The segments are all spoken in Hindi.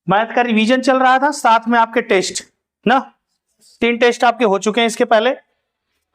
मैथ का रिवीजन चल रहा था, साथ में आपके टेस्ट ना, 3 टेस्ट आपके हो चुके हैं इसके पहले।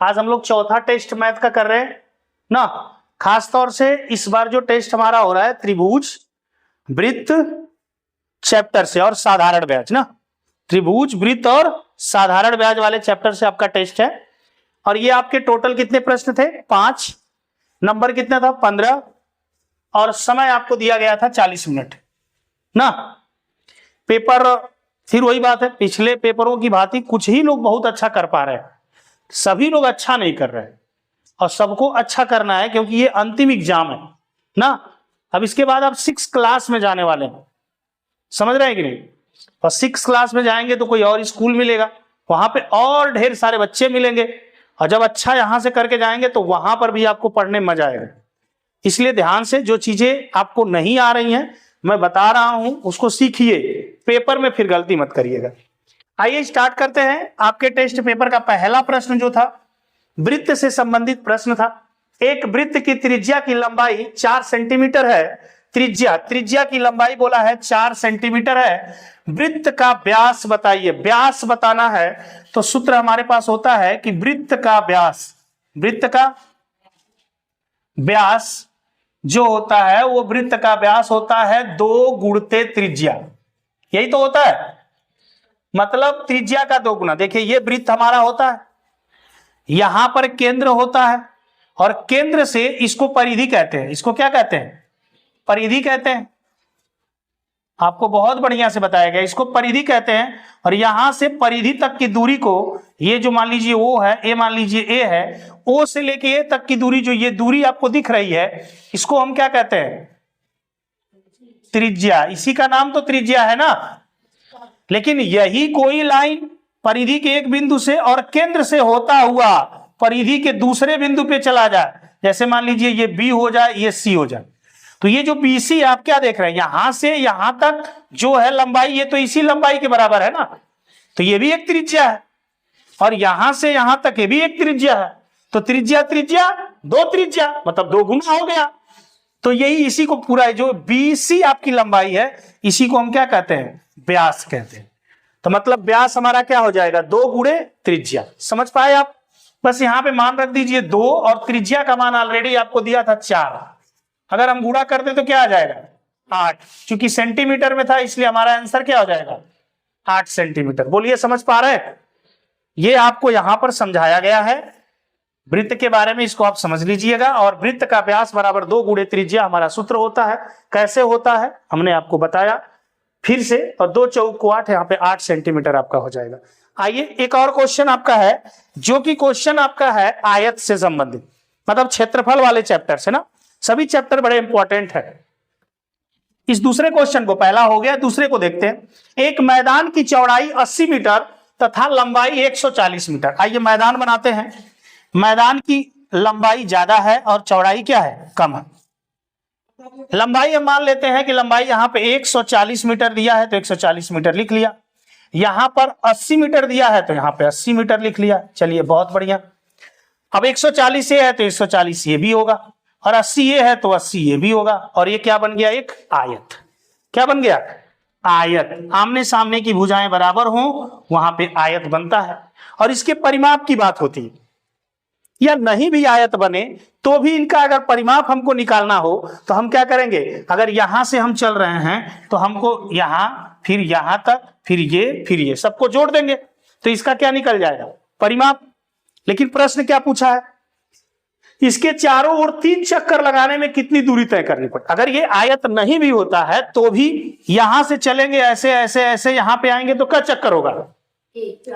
आज हम लोग चौथा टेस्ट मैथ का कर रहे हैं ना। खास तौर से इस बार जो टेस्ट हमारा हो रहा है त्रिभुज वृत्त चैप्टर से और साधारण ब्याज ना, त्रिभुज वृत्त और साधारण ब्याज वाले चैप्टर से आपका टेस्ट है। और ये आपके टोटल कितने प्रश्न थे? 5। नंबर कितना था? 15। और समय आपको दिया गया था 40 मिनट ना। पेपर फिर वही बात है, पिछले पेपरों की भांति कुछ ही लोग बहुत अच्छा कर पा रहे हैं, सभी लोग अच्छा नहीं कर रहे हैं। और सबको अच्छा करना है क्योंकि ये अंतिम एग्जाम है ना। अब इसके बाद आप 6 क्लास में जाने वाले हैं, समझ रहे हैं कि नहीं? और 6 क्लास में जाएंगे तो कोई और स्कूल मिलेगा, वहां पे और ढेर सारे बच्चे मिलेंगे, और जब अच्छा यहां से करके जाएंगे तो वहां पर भी आपको पढ़ने में मजा आएगा। इसलिए ध्यान से जो चीजें आपको नहीं आ रही हैं मैं बता रहा हूं उसको सीखिए, पेपर में फिर गलती मत करिएगा। आइए स्टार्ट करते हैं। आपके टेस्ट पेपर का पहला प्रश्न जो था वृत्त से संबंधित प्रश्न था। एक वृत्त की त्रिज्या की लंबाई 4 सेंटीमीटर है। त्रिज्या की लंबाई बोला है 4 सेंटीमीटर है। वृत्त का व्यास बताइए। व्यास बताना है तो सूत्र हमारे पास होता है कि वृत्त का व्यास जो होता है वो वृत्त का व्यास होता है 2 गुणते त्रिज्या। यही तो होता है, मतलब त्रिज्या का 2 गुना। देखिए ये वृत्त हमारा होता है, यहां पर केंद्र होता है, और केंद्र से इसको परिधि कहते हैं। इसको क्या कहते हैं? परिधि कहते हैं। आपको बहुत बढ़िया से बताया गया, इसको परिधि कहते हैं। और यहां से परिधि तक की दूरी को, ये जो मान लीजिए ओ है, ए मान लीजिए ए है, ओ से लेके ए तक की दूरी, जो ये दूरी आपको दिख रही है, इसको हम क्या कहते हैं? त्रिज्या। इसी का नाम तो त्रिज्या है ना। लेकिन यही कोई लाइन परिधि के एक बिंदु से और केंद्र से होता हुआ परिधि के दूसरे बिंदु पे चला जाए, जैसे मान लीजिए ये बी हो जाए, ये सी हो जाए, तो ये जो BC आप क्या देख रहे हैं, यहां से यहां तक जो है लंबाई, ये तो इसी लंबाई के बराबर है ना, तो ये भी एक त्रिज्या है। और यहां से यहां तक ये भी एक त्रिज्या है। तो त्रिज्या 2 त्रिज्या, मतलब 2 गुना हो गया। तो यही इसी को पूरा जो BC आपकी लंबाई है, इसी को हम क्या कहते हैं? व्यास कहते हैं। तो मतलब व्यास हमारा क्या हो जाएगा? 2 गुणे त्रिज्या। समझ पाए आप? बस यहां पे मान रख दीजिए 2, और त्रिज्या का मान ऑलरेडी आपको दिया था 4। अगर हम गुणा करते तो क्या आ जाएगा? 8। क्योंकि सेंटीमीटर में था इसलिए हमारा आंसर क्या हो जाएगा? 8 सेंटीमीटर। बोलिए समझ पा रहे हैं? ये आपको यहां पर समझाया गया है वृत्त के बारे में, इसको आप समझ लीजिएगा। और वृत्त का व्यास बराबर 2 गुणे त्रिज्या हमारा सूत्र होता है। कैसे होता है हमने आपको बताया फिर से, और 2 चौक 8, यहाँ पे 8 सेंटीमीटर आपका हो जाएगा। आइए एक और क्वेश्चन आपका है, जो कि क्वेश्चन आपका है आयत से संबंधित, मतलब क्षेत्रफल वाले चैप्टर से ना। सभी चैप्टर बड़े इंपॉर्टेंट है। इस दूसरे क्वेश्चन को, पहला हो गया, दूसरे को देखते हैं। एक मैदान की चौड़ाई 80 मीटर तथा लंबाई 140 मीटर। आइए मैदान बनाते हैं। मैदान की लंबाई ज्यादा है और चौड़ाई क्या है? कम है। लंबाई हम मान लेते हैं कि लंबाई यहां पे 140 मीटर दिया है तो 140 मीटर लिख लिया। यहां पर 80 मीटर दिया है तो यहां पे 80 मीटर लिख लिया। चलिए बहुत बढ़िया। अब 140 ये है तो 140 ये भी होगा, और 80 ये है तो 80 ये भी होगा। और ये क्या बन गया? एक आयत। क्या बन गया? आयत। आमने सामने की भुजाएं बराबर हों वहां पे आयत बनता है। और इसके परिमाप की बात होती है, या नहीं भी आयत बने तो भी इनका अगर परिमाप हमको निकालना हो तो हम क्या करेंगे? अगर यहां से हम चल रहे हैं तो हमको यहां, फिर यहां तक, फिर ये सबको जोड़ देंगे तो इसका क्या निकल जाएगा? परिमाप। लेकिन प्रश्न क्या पूछा है? इसके चारों ओर 3 चक्कर लगाने में कितनी दूरी तय करनी पड़े। अगर ये आयत नहीं भी होता है तो भी यहां से चलेंगे ऐसे ऐसे ऐसे, यहां पे आएंगे तो क्या चक्कर होगा?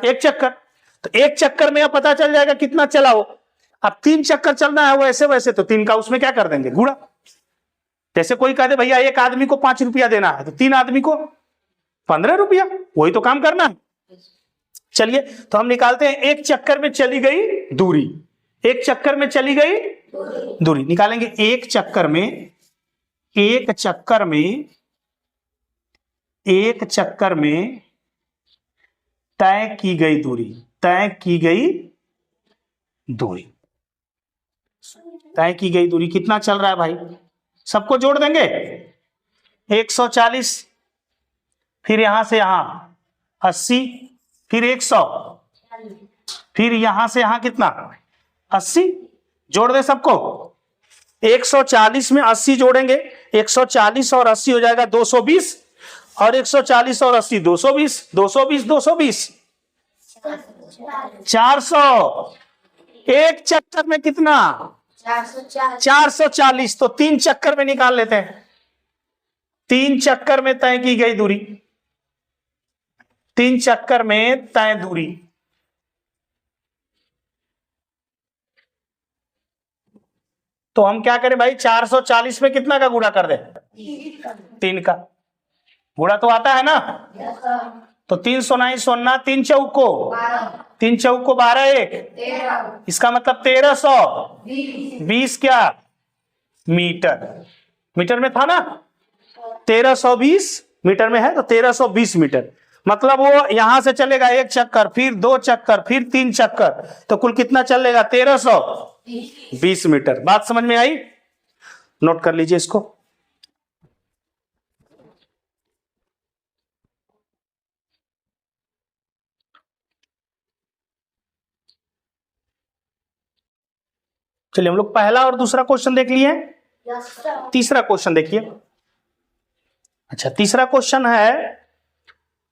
1 चक्कर। तो 1 चक्कर में पता चल जाएगा कितना चला हो। अब 3 चक्कर चलना है वैसे वैसे, तो 3 का उसमें क्या कर देंगे? गुणा। जैसे कोई कहते भैया 1 आदमी को 5 रुपया देना है तो 3 आदमी को 15 रुपया, वही तो काम करना है। चलिए तो हम निकालते हैं 1 चक्कर में चली गई दूरी। 1 चक्कर में चली गई दूरी निकालेंगे। 1 चक्कर में तय की गई दूरी, तय की गई दूरी कितना चल रहा है भाई? सबको जोड़ देंगे। 140 फिर यहां से यहां 80, फिर 100, फिर यहां से यहां कितना 80, जोड़ दे सबको। 140 में 80 जोड़ेंगे, 140 और 80 हो जाएगा 220, और 140 और 80 220, 220 220 400। एक चक्कर में कितना 440, तो 3 चक्कर में निकाल लेते हैं। 3 चक्कर में तय की गई दूरी, 3 चक्कर में तय दूरी। तो हम क्या करें भाई, 440 में कितना का गुणा कर दे, 3 का गुणा तो आता है ना। तो 3 सोना 3 चौको 12, 1, इसका मतलब 1320 क्या मीटर। मीटर में था ना, 1320 मीटर में है, तो 1320 मीटर। मतलब वो यहां से चलेगा 1 चक्कर, फिर 2 चक्कर, फिर 3 चक्कर, तो कुल कितना चलेगा 1320 मीटर। बात समझ में आई? नोट कर लीजिए इसको। चलिए हम लोग पहला और दूसरा क्वेश्चन देख लिए। तीसरा क्वेश्चन देखिए। अच्छा, तीसरा क्वेश्चन है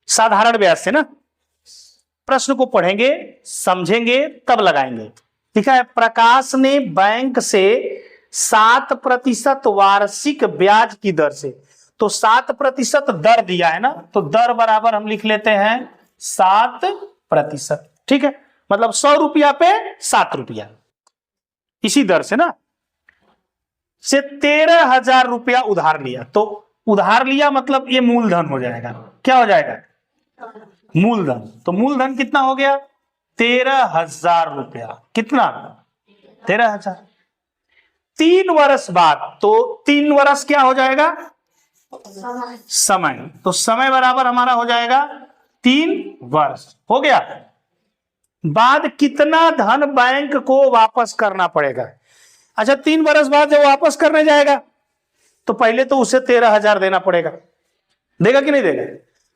साधारण ब्याज से ना। प्रश्न को पढ़ेंगे, समझेंगे, तब लगाएंगे। लिखा है, प्रकाश ने बैंक से 7% वार्षिक ब्याज की दर से, तो 7% दर दिया है ना, तो दर बराबर हम लिख लेते हैं 7%। ठीक है, मतलब 100 रुपया पे 7 रुपया, इसी दर से ना, से 13,000 रुपया उधार लिया। तो उधार लिया मतलब ये मूलधन हो जाएगा। क्या हो जाएगा? मूलधन। तो मूलधन कितना हो गया? 13,000 रुपया। कितना? 13,000। 3 वर्ष बाद, तो 3 वर्ष क्या हो जाएगा? समय। तो समय बराबर हमारा हो जाएगा 3 वर्ष। हो गया। बाद कितना धन बैंक को वापस करना पड़ेगा? अच्छा, 3 वर्ष बाद जब वापस करने जाएगा तो पहले तो उसे 13,000 देना पड़ेगा। देगा कि नहीं देगा?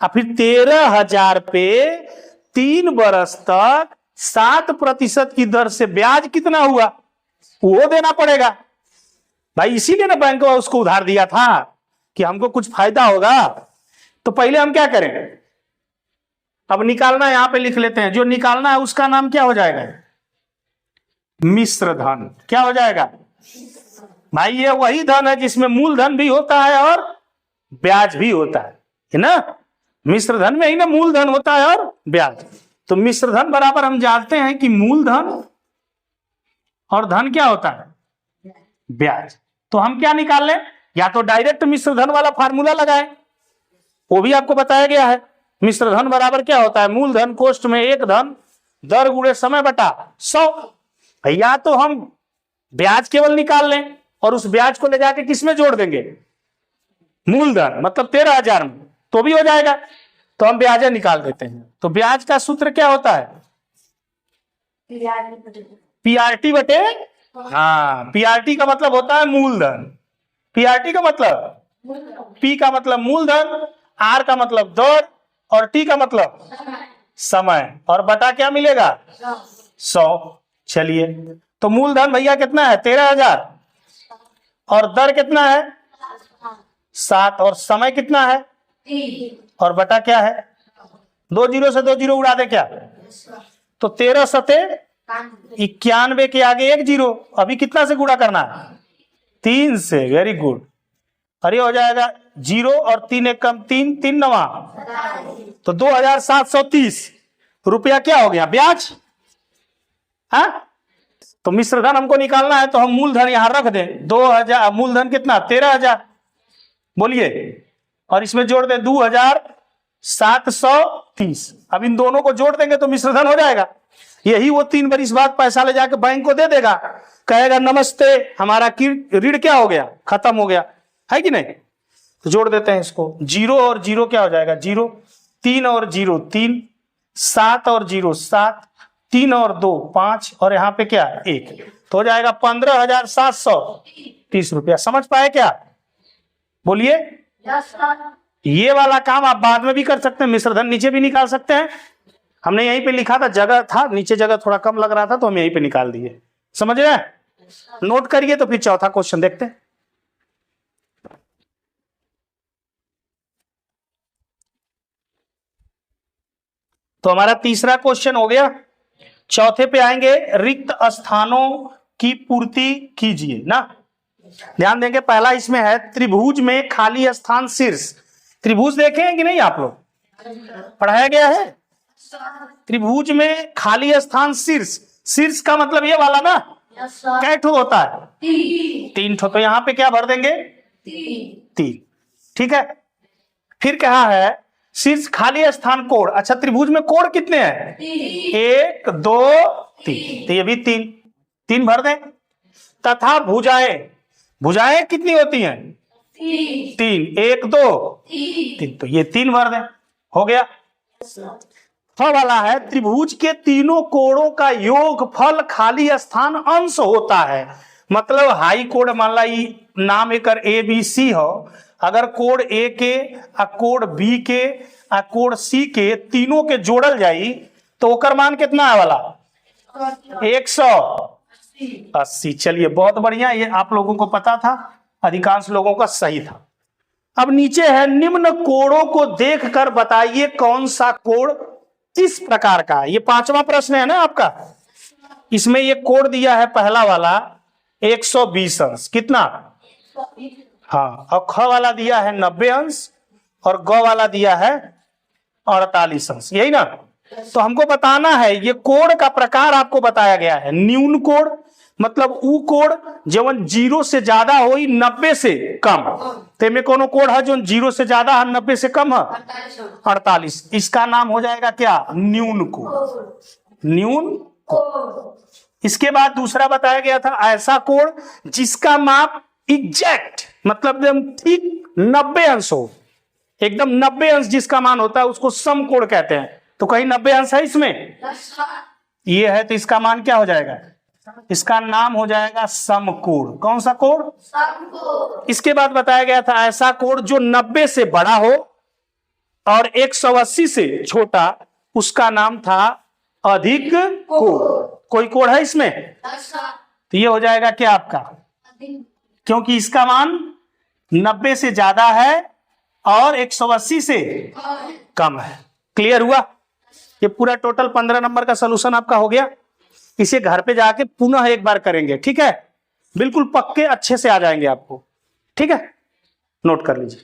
और फिर 13,000 पे 3 वर्ष तक 7% की दर से ब्याज कितना हुआ वो देना पड़ेगा। भाई इसीलिए ना बैंक ने उसको उधार दिया था कि हमको कुछ फायदा होगा। तो पहले हम क्या करें, अब निकालना यहां पे लिख लेते हैं। जो निकालना है उसका नाम क्या हो जाएगा? मिश्र धन। क्या हो जाएगा भाई? ये वही धन है जिसमें मूलधन भी होता है और ब्याज भी होता है ना। मिश्र धन में ही ना मूलधन होता है और ब्याज। तो मिश्र धन बराबर हम जानते हैं कि मूलधन और धन क्या होता है? ब्याज। तो हम क्या निकाल लें, या तो डायरेक्ट मिश्र धन वाला फार्मूला लगाएं, वो भी आपको बताया गया है। मिश्र धन बराबर क्या होता है? मूलधन कोष्ठ में 1 धन दर गुणे समय बटा 100। या तो हम ब्याज केवल निकाल लें और उस ब्याज को ले जाके किसमें जोड़ देंगे? मूलधन, मतलब 13,000 में, तो भी हो जाएगा। तो हम ब्याज निकाल देते हैं। तो ब्याज का सूत्र क्या होता है? पीआरटी बटे, हाँ, पीआरटी का मतलब होता है मूलधन। पीआरटी का मतलब, पी का मतलब मूलधन, आर का मतलब दर, और टी का मतलब समय, और बटा क्या मिलेगा? 100। चलिए, तो मूलधन भैया कितना है? 13,000, और दर कितना है? 7, और समय कितना है? और बटा क्या है? 2 जीरो से 2 जीरो उड़ा दे क्या? तो 13 सते 91 के आगे 1 जीरो। अभी कितना से गुणा करना है? 3 से। Very good. अरे हो जाएगा 0 और 3 एक कम 3, 3 9, तो 2,730 रुपया क्या हो गया? ब्याज। हाँ, तो मिश्र धन हमको निकालना है, तो हम मूलधन यहां रख दें 2,000। मूलधन कितना? 13,000। बोलिए, और इसमें जोड़ दें 2,730। अब इन दोनों को जोड़ देंगे तो मिश्र धन हो जाएगा। यही वो 3 वर्ष बाद पैसा ले जाके बैंक को दे देगा, कहेगा नमस्ते, हमारा ऋण क्या हो गया? खत्म हो गया, है कि नहीं? तो जोड़ देते हैं इसको। 0 और 0 क्या हो जाएगा? 0, 3 और 0 3, 7 और 0 7, 3 और 2 5, और यहाँ पे क्या? 1। तो हो जाएगा 15,730 रुपया। समझ पाए क्या? बोलिए। ये वाला काम आप बाद में भी कर सकते हैं, मिश्र धन नीचे भी निकाल सकते हैं। हमने यहीं पे लिखा था, जगह था नीचे, जगह थोड़ा कम लग रहा था तो हम यहीं पे निकाल दिए। समझ रहे हैं? नोट करिए। तो फिर चौथा क्वेश्चन देखते हैं। तो हमारा तीसरा क्वेश्चन हो गया। चौथे पे आएंगे, रिक्त स्थानों की पूर्ति कीजिए ना। ध्यान देंगे, पहला इसमें है त्रिभुज में खाली स्थान शीर्ष। त्रिभुज देखे हैं कि नहीं आप लोग? पढ़ाया गया है। त्रिभुज में खाली स्थान शीर्ष, शीर्ष का मतलब ये वाला ना, कै ठो होता है? 3 ठो। तो यहां पे क्या भर देंगे? 3। ठीक है। फिर कहा है शीर्ष खाली स्थान कोण। अच्छा, त्रिभुज में कोण कितने हैं? 1 2 3। तो ये भी 3 भर दें। तथा भुजाएं, भुजाएं कितनी होती हैं? 3 1 2 3। तो ये 3 भर दें। हो गया। वाला है त्रिभुज के तीनों कोणों का योगफल खाली स्थान अंश होता है। मतलब हाई कोण, मान ला नाम एक ABC हो, अगर कोण ए के आ कोण बी के आ कोण सी के तीनों के जोड़ल जाई तो ओकर मान कितना है वाला? 180। चलिए बहुत बढ़िया, ये आप लोगों को पता था, अधिकांश लोगों का सही था। अब नीचे है, निम्न कोणों को देखकर बताइए कौन सा कोण किस प्रकार का। ये 5वां प्रश्न है ना आपका। इसमें ये कोण दिया है पहला वाला 120 अंश। कितना? हाँ। और ख वाला दिया है 90 अंश और ग वाला दिया है 48 अंश, यही ना। तो हमको बताना है, ये कोण का प्रकार आपको बताया गया है। न्यून कोण मतलब ऊ कोण जवन 0 से ज्यादा हो 90 से कम। ते में कोनो कोण है जो 0 से ज्यादा है 90 से कम है 48। इसका नाम हो जाएगा क्या? न्यून कोण। न्यून कोण। इसके बाद दूसरा बताया गया था, ऐसा कोण जिसका माप एग्जैक्ट मतलब एकदम ठीक 90 अंश हो। एकदम 90 अंश जिसका मान होता है उसको समकोण कहते हैं। तो कहीं 90 अंश है इसमें? ये है, तो इसका मान क्या हो जाएगा? इसका नाम हो जाएगा समकोण। कौन सा कोण? समकोण। इसके बाद बताया गया था ऐसा कोण जो 90 से बड़ा हो और 180 से छोटा, उसका नाम था अधिक कोण। कोई कोण है इसमें? तो ये हो जाएगा क्या आपका? क्योंकि इसका मान 90 से ज्यादा है और 180 से कम है। क्लियर हुआ? ये पूरा टोटल 15 नंबर का सलूशन आपका हो गया। इसे घर पे जाके पुनः एक बार करेंगे, ठीक है? बिल्कुल पक्के अच्छे से आ जाएंगे आपको, ठीक है? नोट कर लीजिए।